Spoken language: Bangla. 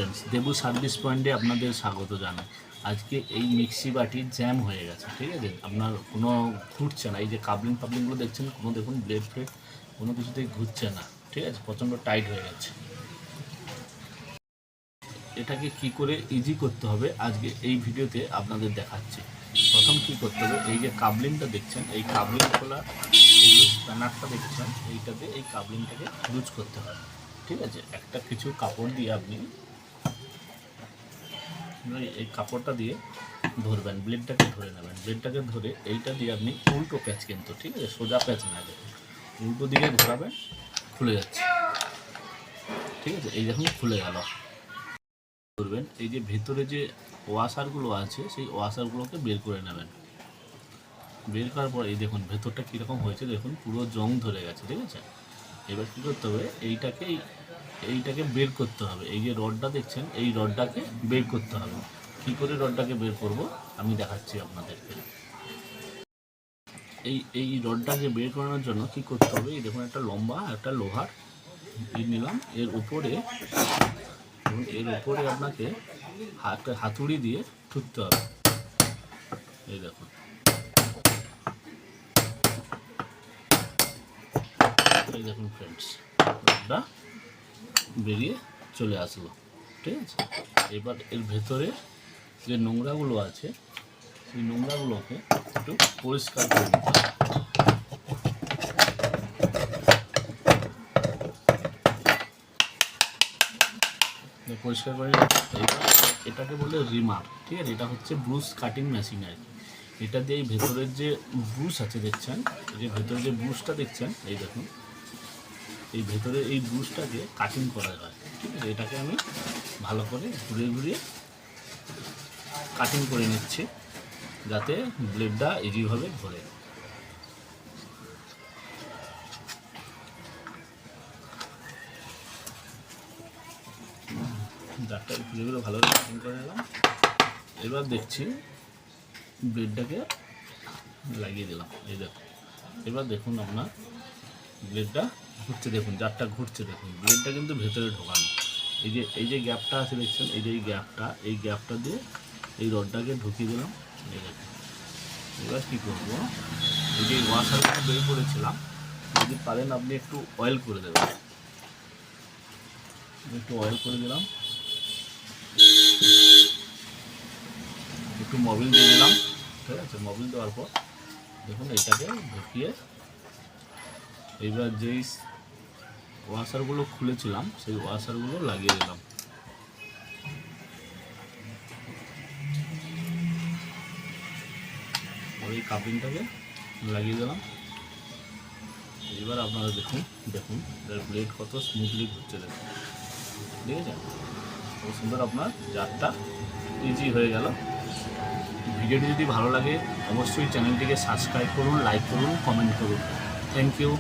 ফ্রেন্ডস, দেবু সার্ভিস পয়েন্টে আপনাদের স্বাগত জানাই। আজকে এই মিক্সি বাটি জ্যাম হয়ে গেছে, ঠিক আছে, আপনার কোনো ঘুরছে না। এই যে কাবলিংগুলো দেখছেন, কোনো দেখুন ব্লেড ফ্লেড কোনো কিছুতেই ঘুরছে না, ঠিক আছে, প্রচণ্ড টাইট হয়ে গেছে। এটাকে কি করে ইজি করতে হবে আজকে এই ভিডিওতে আপনাদের দেখাচ্ছি। প্রথম কি করতে হবে, এই যে কাবলিংটা দেখছেন, এই কাবলিং খোলা, এই যে স্প্যানারটা দেখছেন, এইটাতে এই কাবলিংটাকে লুজ করতে হবে, ঠিক আছে। একটা কিছু কাপড় দিয়ে আপনি এই কাপড়টা দিয়ে ধরবেন, ব্লেডটাকে ধরে নেবেন, ব্লেডটাকে ধরে এইটা দিয়ে আপনি উল্টো প্যাচ, কিন্তু ঠিক আছে, সোজা প্যাচ না, দেখুন উল্টো দিকে ঘোরাবেন, খুলে যাচ্ছে, ঠিক আছে, এই দেখুন খুলে গেল। করবেন, এই যে ভেতরে যে ওয়াশারগুলো আছে সেই ওয়াশারগুলোকে বের করে নেবেন। বের করার পর এই দেখুন ভেতরটা কীরকম হয়েছে, দেখুন পুরো জং ধরে গেছে, ঠিক আছে। এবার কী করতে হবে, এইটাকে বের করতে হবে। এই যে রডটা দেখছেন, এই রডটাকে বের করতে হবে। কী করে রডটাকে বের করব আমি দেখাচ্ছি আপনাদেরকে। এই রডটাকে বের করানোর জন্য কি করতে হবে, এই দেখুন একটা লম্বা একটা লোহার নিলাম, এর উপরে আপনাকে হাতুড়ি দিয়ে ঠুকতে হবে। এই দেখুন, এই দেখুন ফ্রেন্ডস, রডটা বেরিয়ে চলে আসলো, ঠিক আছে। এবার এর ভেতরে যে নোংরাগুলো আছে সেই নোংরাগুলোকে একটু পরিষ্কার করে নিতে হবে। পরিষ্কার করে এটাকে বলে রিমার, ঠিক আছে। এটা হচ্ছে ব্রুশ কাটিং মেশিন আর কি। এটা দিয়ে এই ভেতরের যে ব্রুশ আছে দেখছেন, এই যে ভেতরে যে ব্রুশটা দেখছেন, এই দেখুন এই ভেতরে এই ব্রুশটাকে কাটিং করা হয়, ঠিক আছে। এটাকে আমি ভালো করে ঘুরিয়ে ঘুরিয়ে কাটিং করে নিচ্ছি, যাতে ব্লেডটা ইজিভাবে ধরে। দাঁতটা ঘুরে ভালো করে কাটিং করে নিলাম। এবার দেখছি ব্লেডটাকে লাগিয়ে দিলাম, এই দেখুন। এবার দেখুন আপনার ব্লেডটা ঘুরছে, দেখুন জারটা ঘুরছে, দেখুন ব্লেডটা কিন্তু ভেতরে ঢোকানো। এই যে গ্যাপটা আছে দেখছেন, এই যে এই গ্যাপটা দিয়ে এই রডটাকে ঢুকিয়ে দিলাম, এই দেখুন। এবার কী করবো, এই যে ওয়াশারটা বের করেছিলাম, যদি পারেন আপনি একটু অয়েল করে দেবেন। একটু অয়েল করে দিলাম, একটু মোবিল দিয়ে দিলাম, ঠিক আছে। মোবিল দেওয়ার পর দেখুন এটাকে ঢুকিয়ে এইবার যেই ওয়াশারগুলো খুলেছিলাম সেই ওয়াশারগুলো লাগিয়ে দিলাম। ওই কাপিংটাকে লাগিয়ে দিলাম। এবার আপনারা দেখুন ব্লেড কত স্মুথলি ঘুরছে, দেখুন, ঠিক আছে। খুব সুন্দর আপনার জারটা ইজি হয়ে গেল। ভিডিওটি যদি ভালো লাগে অবশ্যই চ্যানেলটিকে সাবস্ক্রাইব করুন, লাইক করুন, কমেন্ট করুন। Thank you.